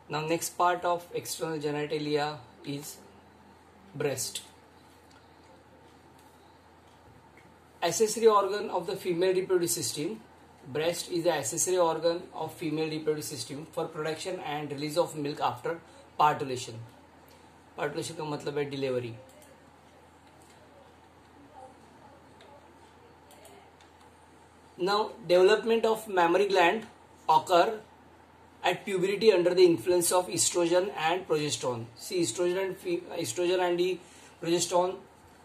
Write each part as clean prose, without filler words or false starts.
Now next part of external genitalia is breast. Accessory organ of the female reproductive system. Breast is the accessory organ of female reproductive system for production and release of milk after parturition. Parturition का मतलब है delivery. Now development of mammary gland occur at puberty under the influence of estrogen and progesterone. See, estrogen and the progesterone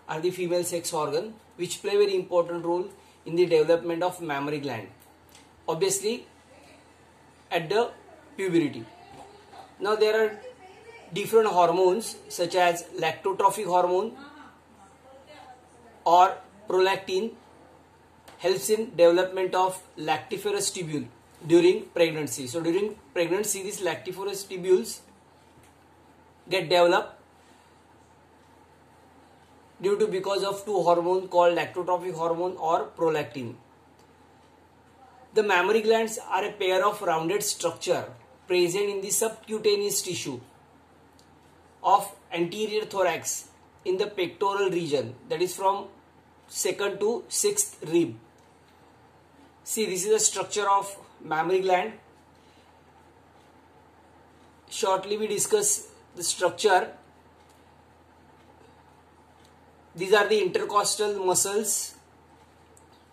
are the female sex organ which play very important role in the development of mammary gland. Obviously, at the puberty. Now there are different hormones such as lactotrophic hormone or prolactin helps in development of lactiferous tubule during pregnancy. So during pregnancy, these lactiferous tubules get developed because of two hormones called lactotrophic hormone or prolactin. The mammary glands are a pair of rounded structure present in the subcutaneous tissue of anterior thorax in the pectoral region, that is from 2nd to 6th rib. See, this is the structure of mammary gland. Shortly we discuss the structure. These are the intercostal muscles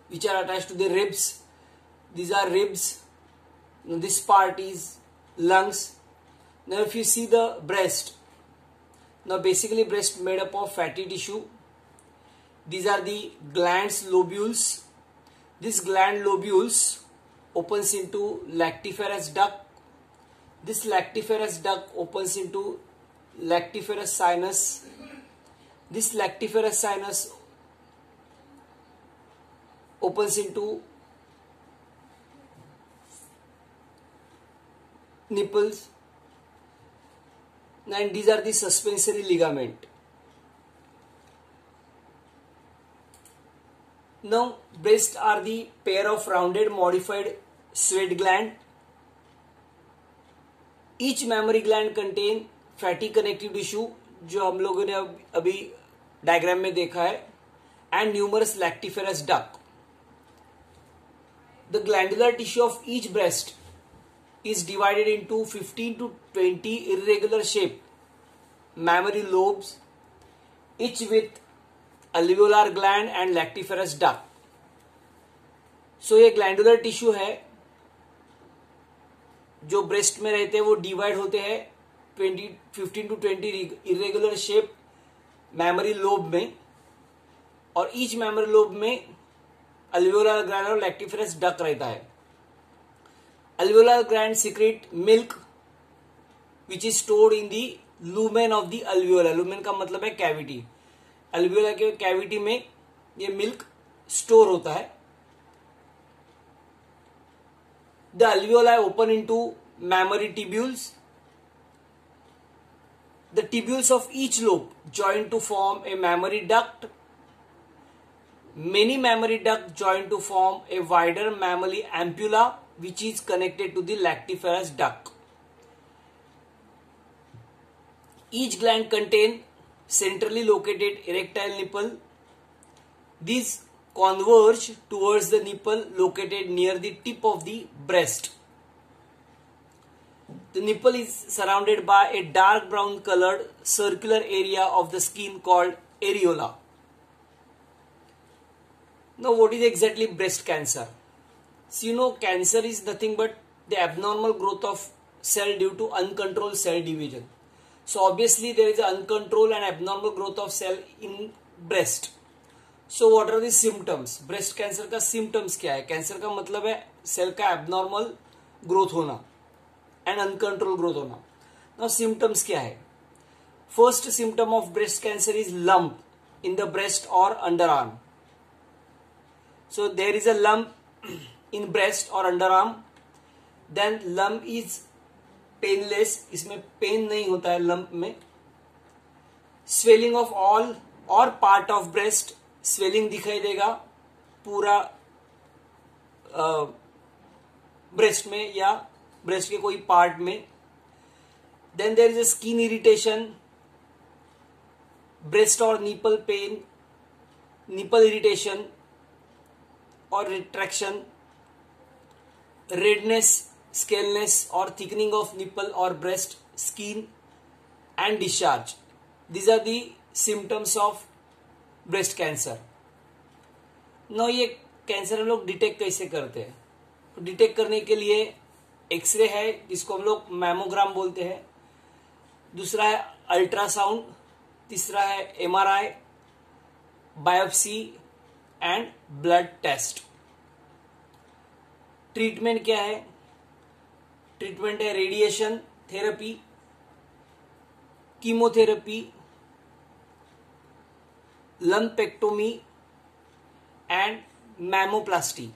which are attached to the ribs. These are ribs. Now this part is lungs. Now if you see the breast, now basically breast made up of fatty tissue. These are the glands lobules. This gland lobules opens into lactiferous duct. This lactiferous duct opens into lactiferous sinus. This lactiferous sinus opens into nipples, and these are the suspensory ligament. Now breasts are the pair of rounded modified sweat gland. Each mammary gland contain fatty connective tissue जो हम लोगों ने अभी diagram में देखा है, and numerous lactiferous duct. The glandular tissue of each breast is divided into 15 to 20 irregular shaped mammary lobes, each with alveolar gland and lactiferous duct. So ये glandular tissue है जो ब्रेस्ट में रहते हैं, वो डिवाइड होते हैं 15 to 20 irregular shape mammary lobe में, और ईच मैमरी लोब में अल्वेओलर ग्लैंड और लैक्टिफेरस डक्ट रहता है. Alveolar gland secrete milk which is stored in the lumen of the alveola. Lumen का मतलब है कैविटी. अल्वेओला के कैविटी में ये मिल्क स्टोर होता है. The alveoli open into mammary tubules. The tubules of each lobe join to form a mammary duct. Many mammary ducts join to form a wider mammary ampulla which is connected to the lactiferous duct. Each gland contains centrally located erectile nipple. These converge towards the nipple located near the tip of the breast. The nipple is surrounded by a dark brown colored circular area of the skin called areola. Now what is exactly breast cancer? So you know, cancer is nothing but the abnormal growth of cell due to uncontrolled cell division. So obviously there is an uncontrolled and abnormal growth of cell in breast. So what are the symptoms? Breast cancer का symptoms क्या है? Cancer का मतलब है cell का abnormal growth होना and uncontrolled growth होना. Now symptoms क्या है? First symptom of breast cancer is lump in the breast or underarm. So there is a lump in breast or underarm. Then lump is painless. इसमें pain नहीं होता है lump में. Swelling of all or part of breast. Swelling दिखाई देगा पूरा breast में या ब्रेस्ट के कोई पार्ट में. Then there is a skin irritation, breast और निपल पेन, निपल इरिटेशन और retraction, redness, scaleness or thickening of nipple or breast skin and discharge. These are the symptoms of breast cancer. Now ये cancer हम लोग detect कैसे करते हैं? तो detect करने के लिए एक्सरे है जिसको हम लोग मैमोग्राम बोलते हैं, दूसरा है अल्ट्रासाउंड, तीसरा है MRI, biopsy and blood test. Treatment क्या है? ट्रीटमेंट है radiation therapy, chemotherapy, lumpectomy and mammoplasty.